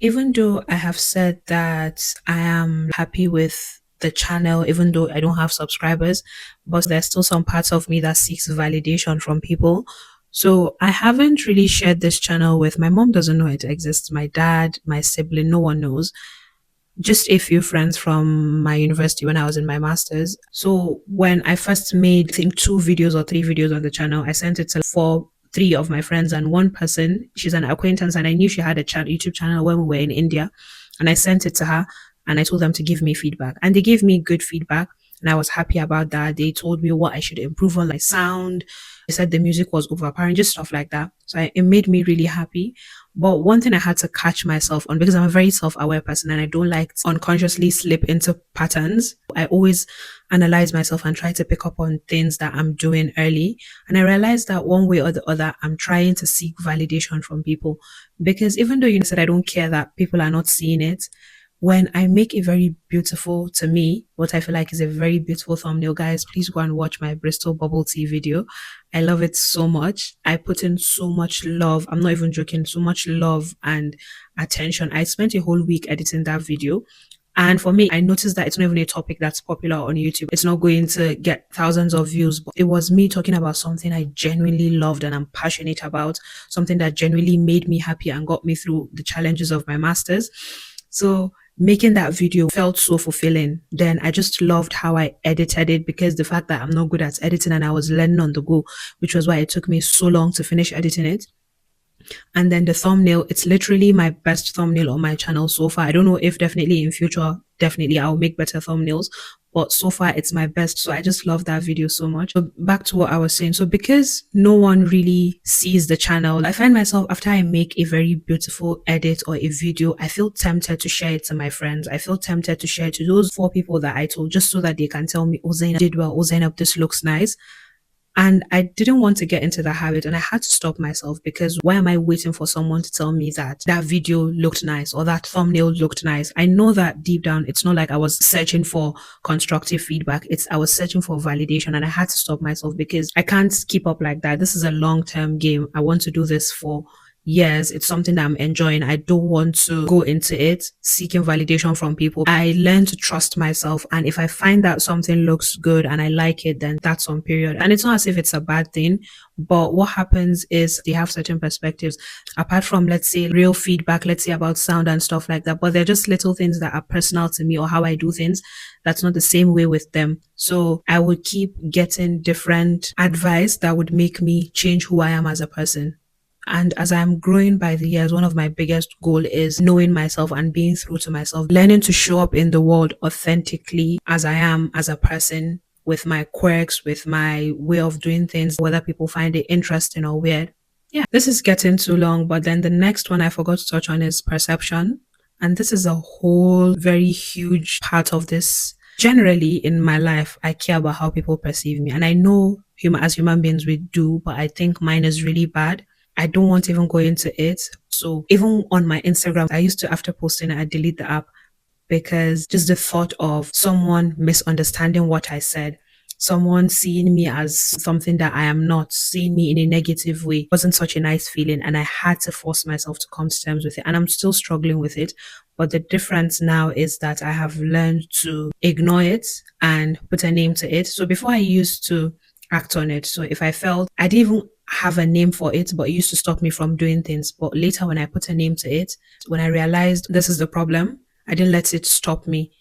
Even though I have said that I am happy with the channel, even though I don't have subscribers, but there's still some parts of me that seeks validation from people. So I haven't really shared this channel with my mom, doesn't know it exists, my dad, my sibling, no one knows. Just a few friends from my university when I was in my master's. So when I first made, I think, two videos or three videos on the channel, I sent it to four, three of my friends and one person. She's an acquaintance, and I knew she had a YouTube channel when we were in India, and I sent it to her and I told them to give me feedback, and they gave me good feedback. And I was happy about that. They told me what I should improve on, like sound. They said the music was overpowering, just stuff like that. So it made me really happy. But one thing I had to catch myself on, because I'm a very self-aware person and I don't like to unconsciously slip into patterns. I always analyze myself and try to pick up on things that I'm doing early. And I realized that one way or the other, I'm trying to seek validation from people. Because even though you said I don't care that people are not seeing it, when I make a very beautiful, to me, what I feel like is a very beautiful thumbnail, guys, please go and watch my Bristol bubble tea video. I love it so much. I put in so much love. I'm not even joking, so much love and attention. I spent a whole week editing that video. And for me, I noticed that it's not even a topic that's popular on YouTube. It's not going to get thousands of views, but it was me talking about something I genuinely loved and I'm passionate about, something that genuinely made me happy and got me through the challenges of my master's. So making that video felt so fulfilling. Then I just loved how I edited it, because the fact that I'm not good at editing and I was learning on the go, which was why it took me so long to finish editing it. And then the thumbnail, it's literally my best thumbnail on my channel so far. I don't know if definitely in future, definitely I'll make better thumbnails, but so far it's my best. So I just love that video so much. So back to what I was saying. So because no one really sees the channel, I find myself, after I make a very beautiful edit or a video, I feel tempted to share it to my friends. I feel tempted to share it to those four people that I told, just so that they can tell me, oh, Zainab did well, oh, Zainab, this looks nice. And I didn't want to get into that habit, and I had to stop myself, because why am I waiting for someone to tell me that that video looked nice or that thumbnail looked nice? I know that deep down, it's not like I was searching for constructive feedback. I was searching for validation, and I had to stop myself because I can't keep up like that. This is a long-term game. I want to do this for years. It's something that I'm enjoying. I don't want to go into it seeking validation from people. I learn to trust myself. And if I find that something looks good and I like it, then that's on period. And it's not as if it's a bad thing. But what happens is they have certain perspectives, apart from, let's say, real feedback, let's say about sound and stuff like that. But they're just little things that are personal to me or how I do things. That's not the same way with them. So I would keep getting different advice that would make me change who I am as a person. And as I'm growing by the years, one of my biggest goal is knowing myself and being true to myself, learning to show up in the world authentically as I am as a person, with my quirks, with my way of doing things, whether people find it interesting or weird. Yeah, this is getting too long, but then the next one I forgot to touch on is perception. And this is a whole very huge part of this. Generally in my life, I care about how people perceive me. And I know as human beings we do, but I think mine is really bad. I don't want to even go into it. So even on my Instagram, I used to, after posting it, I delete the app, because just the thought of someone misunderstanding what I said, someone seeing me as something that I am not, seeing me in a negative way, wasn't such a nice feeling. And I had to force myself to come to terms with it. And I'm still struggling with it. But the difference now is that I have learned to ignore it and put a name to it. So before, I used to act on it. So if I felt, I didn't even have a name for it, but it used to stop me from doing things. But later, when I put a name to it, when I realized this is the problem, I didn't let it stop me.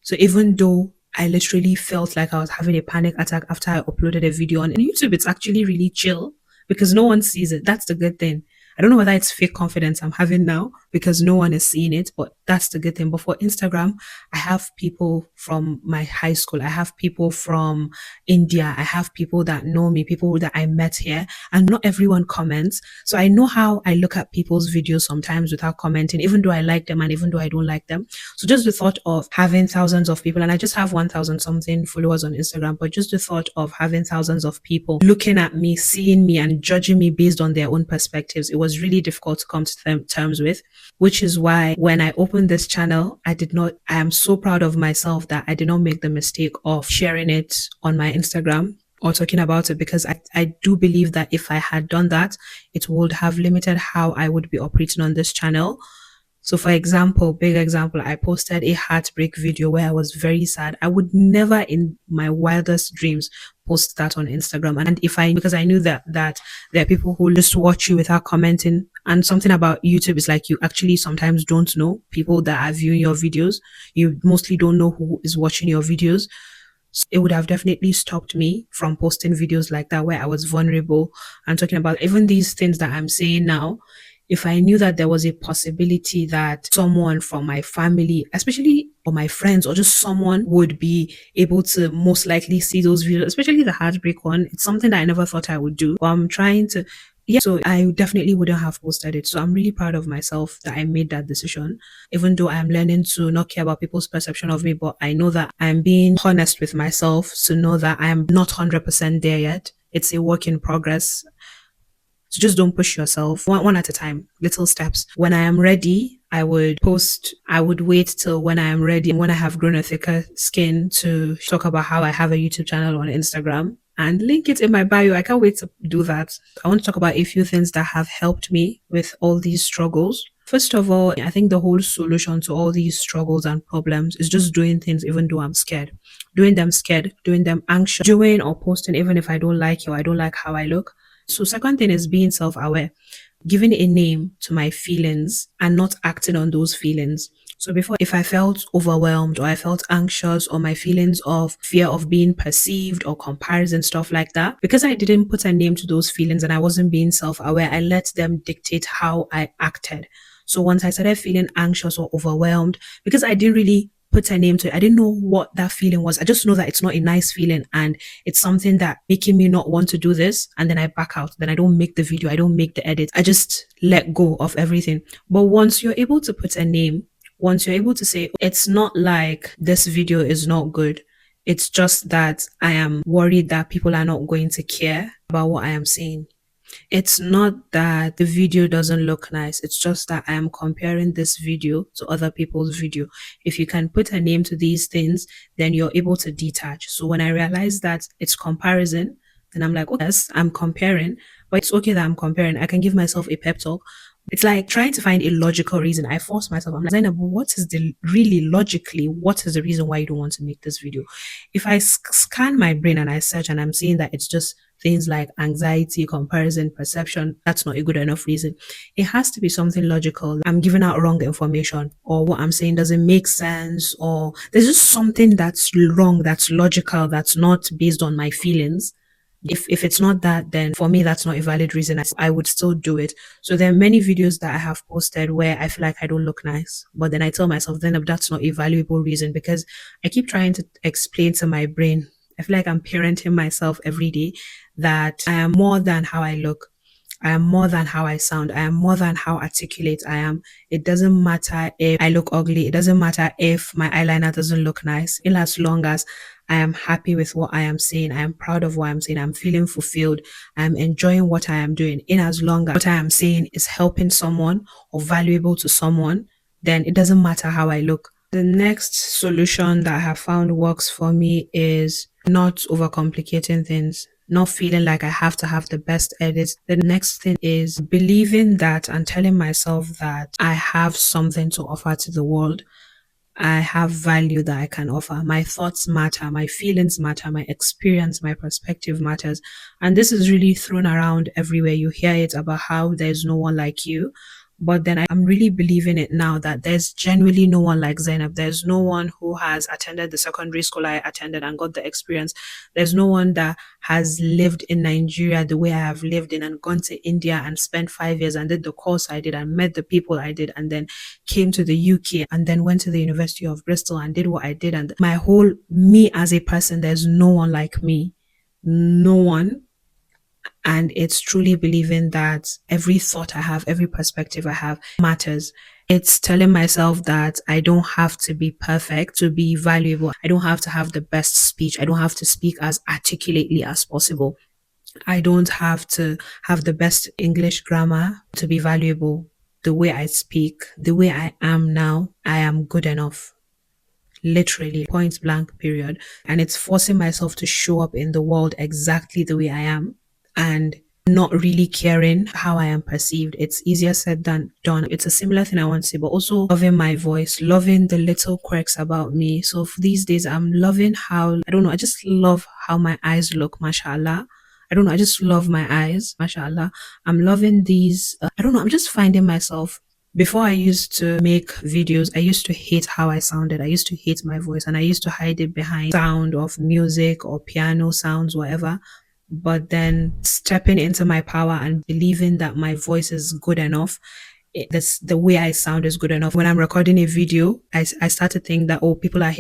So even though I literally felt like I was having a panic attack after I uploaded a video on YouTube, it's actually really chill because no one sees it. That's the good thing. I don't know whether it's fake confidence I'm having now because no one is seeing it, but that's the good thing. But for Instagram, I have people from my high school. I have people from India. I have people that know me, people that I met here, and not everyone comments. So I know how I look at people's videos sometimes without commenting, even though I like them and even though I don't like them. So just the thought of having thousands of people, and I just have 1,000 something followers on Instagram, but just the thought of having thousands of people looking at me, seeing me and judging me based on their own perspectives, it was really difficult to come to terms with, which is why when I opened this channel, I am so proud of myself that I did not make the mistake of sharing it on my Instagram or talking about it, because I do believe that if I had done that, it would have limited how I would be operating on this channel. So, for example, big example, I posted a heartbreak video where I was very sad. I would never in my wildest dreams post that on Instagram. And if I, because I knew that there are people who just watch you without commenting. And something about YouTube is like you actually sometimes don't know people that are viewing your videos. You mostly don't know who is watching your videos. It would have definitely stopped me from posting videos like that where I was vulnerable and talking about even these things that I'm saying now. If I knew that there was a possibility that someone from my family, especially or my friends, or just someone would be able to most likely see those videos, especially the heartbreak one, it's something that I never thought I would do. But I'm trying to, yeah, so I definitely wouldn't have posted it. So I'm really proud of myself that I made that decision, even though I'm learning to not care about people's perception of me, but I know that I'm being honest with myself to know that I am not 100% there yet. It's a work in progress. So just don't push yourself one at a time, little steps. When I am ready, I would post, I would wait till when I am ready and when I have grown a thicker skin to talk about how I have a YouTube channel on Instagram and link it in my bio. I can't wait to do that. I want to talk about a few things that have helped me with all these struggles. First of all, I think the whole solution to all these struggles and problems is just doing things even though I'm scared. Doing them scared, doing them anxious, doing or posting even if I don't like it or I don't like how I look. So second thing is being self-aware, giving a name to my feelings and not acting on those feelings. So before, if I felt overwhelmed or I felt anxious or my feelings of fear of being perceived or comparison, stuff like that, because I didn't put a name to those feelings and I wasn't being self-aware, I let them dictate how I acted. So once I started feeling anxious or overwhelmed, because I didn't really put a name to it, I didn't know what that feeling was. I just know that it's not a nice feeling and it's something that making me not want to do this. And then I back out. Then I don't make the video. I don't make the edit. I just let go of everything. But once you're able to put a name, once you're able to say, it's not like this video is not good. It's just that I am worried that people are not going to care about what I am saying. It's not that the video doesn't look nice. It's just that I am comparing this video to other people's video. If you can put a name to these things, then you're able to detach. So when I realize that it's comparison, then I'm like, oh, yes, I'm comparing, but it's okay that I'm comparing. I can give myself a pep talk. It's like trying to find a logical reason. I force myself. I'm like, Zainab, what is the really logically, what is the reason why you don't want to make this video? If I scan my brain and I search and I'm seeing that it's just things like anxiety, comparison, perception, that's not a good enough reason. It has to be something logical. I'm giving out wrong information, or what I'm saying doesn't make sense, or there's just something that's wrong, that's logical, that's not based on my feelings. If it's not that, then for me that's not a valid reason. I would still do it. So there are many videos that I have posted where I feel like I don't look nice, but then I tell myself then that's not a valuable reason, because I keep trying to explain to my brain. I feel like I'm parenting myself every day that I am more than how I look. I am more than how I sound. I am more than how articulate I am. It doesn't matter if I look ugly. It doesn't matter if my eyeliner doesn't look nice. In as long as I am happy with what I am saying, I am proud of what I'm saying, I'm feeling fulfilled, I'm enjoying what I am doing. In as long as what I am saying is helping someone or valuable to someone, then it doesn't matter how I look. The next solution that I have found works for me is not overcomplicating things, not feeling like I have to have the best edits. The next thing is believing that and telling myself that I have something to offer to the world. I have value that I can offer. My thoughts matter, my feelings matter, my experience, my perspective matters. And this is really thrown around everywhere. You hear it about how there's no one like you. But then I'm really believing it now that there's genuinely no one like Zainab. There's no one who has attended the secondary school I attended and got the experience. There's no one that has lived in Nigeria the way I have lived in and gone to India and spent 5 years and did the course I did and met the people I did and then came to the UK and then went to the University of Bristol and did what I did. And my whole me as a person, there's no one like me. No one. And it's truly believing that every thought I have, every perspective I have matters. It's telling myself that I don't have to be perfect to be valuable. I don't have to have the best speech. I don't have to speak as articulately as possible. I don't have to have the best English grammar to be valuable. The way I speak, the way I am now, I am good enough. Literally, point blank, period. And it's forcing myself to show up in the world exactly the way I am and not really caring how I am perceived. It's easier said than done. It's a similar thing I want to say, but also loving my voice, loving the little quirks about me. So for these days, I'm loving how, I don't know, I just love how my eyes look, mashallah. I don't know, I just love my eyes, mashallah. I'm loving these, I don't know, I'm just finding myself. Before I used to make videos, I used to hate how I sounded. I used to hate my voice and I used to hide it behind sound of music or piano sounds, whatever. But then stepping into my power and believing that my voice is good enough, this the way I sound is good enough. When I'm recording a video, I start to think that, oh, people are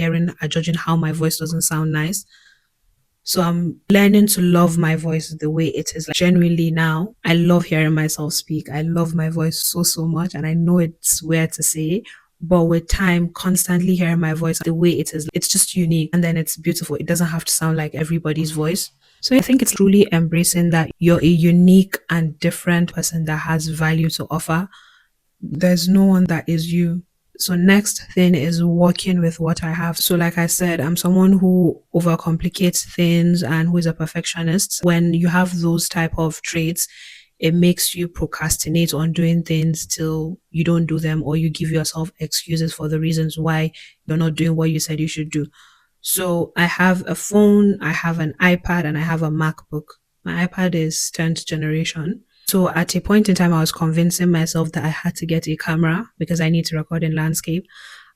judging how my voice doesn't sound nice. So I'm learning to love my voice the way it is. Like, genuinely now, I love hearing myself speak. I love my voice so, so much. And I know it's weird to say, but with time, constantly hearing my voice the way it is, it's just unique. And then it's beautiful. It doesn't have to sound like everybody's voice. So I think it's truly embracing that you're a unique and different person that has value to offer. There's no one that is you. So next thing is working with what I have. So like I said, I'm someone who overcomplicates things and who is a perfectionist. When you have those type of traits, it makes you procrastinate on doing things till you don't do them, or you give yourself excuses for the reasons why you're not doing what you said you should do. So I have a phone, I have an iPad, and I have a MacBook. My iPad is 10th generation. So at a point in time, I was convincing myself that I had to get a camera because I need to record in landscape.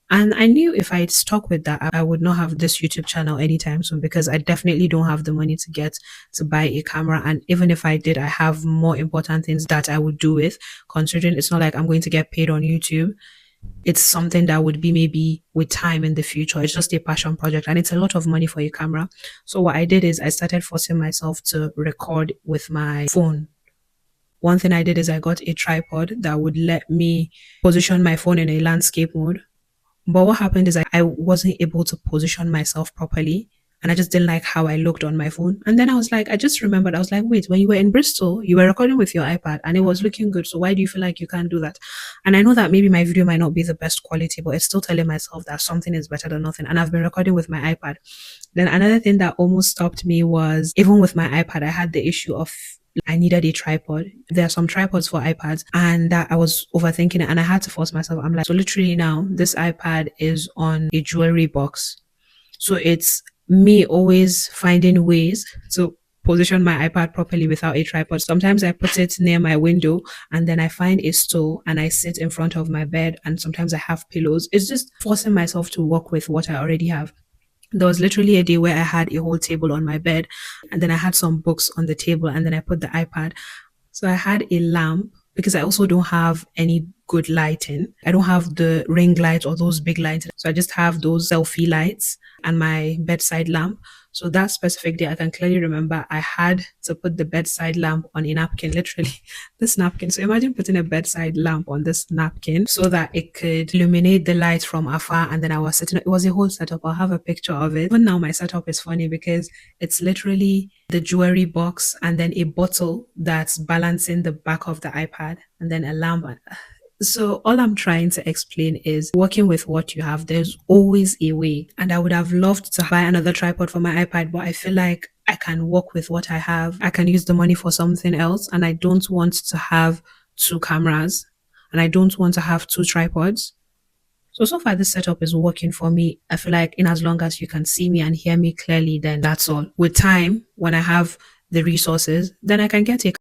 And I knew if I stuck with that, I would not have this YouTube channel anytime soon because I definitely don't have the money to get to buy a camera. And even if I did, I have more important things that I would do with, considering it's not like I'm going to get paid on YouTube. It's something that would be maybe with time in the future. It's just a passion project and it's a lot of money for a camera. So what I did is I started forcing myself to record with my phone. One thing I did is I got a tripod that would let me position my phone in a landscape mode. But what happened is I wasn't able to position myself properly. And I just didn't like how I looked on my phone. And then I was like, I just remembered, I was like, wait, when you were in Bristol, you were recording with your iPad and it was looking good. So why do you feel like you can't do that? And I know that maybe my video might not be the best quality, but it's still telling myself that something is better than nothing. And I've been recording with my iPad. Then another thing that almost stopped me was even with my iPad, I had the issue of I needed a tripod. There are some tripods for iPads and that I was overthinking it and I had to force myself. I'm like, so literally now this iPad is on a jewelry box. So it's me always finding ways to position my iPad properly without a tripod. Sometimes I put it near my window and then I find a stool and I sit in front of my bed and sometimes I have pillows. It's just forcing myself to work with what I already have. There was literally a day where I had a whole table on my bed and then I had some books on the table and then I put the iPad. So I had a lamp because I also don't have any good lighting. I don't have the ring lights or those big lights. So I just have those selfie lights and my bedside lamp. So that specific day, I can clearly remember I had to put the bedside lamp on a napkin, literally this napkin. So imagine putting a bedside lamp on this napkin so that it could illuminate the light from afar. And then I was sitting, it was a whole setup. I'll have a picture of it. Even now, my setup is funny because it's literally the jewelry box and then a bottle that's balancing the back of the iPad and then a lamp. So all I'm trying to explain is working with what you have. There's always a way. And I would have loved to buy another tripod for my iPad, but I feel like I can work with what I have. I can use the money for something else. And I don't want to have two cameras and I don't want to have two tripods. So far this setup is working for me. I feel like in as long as you can see me and hear me clearly, then that's all. With time, when I have the resources, then I can get a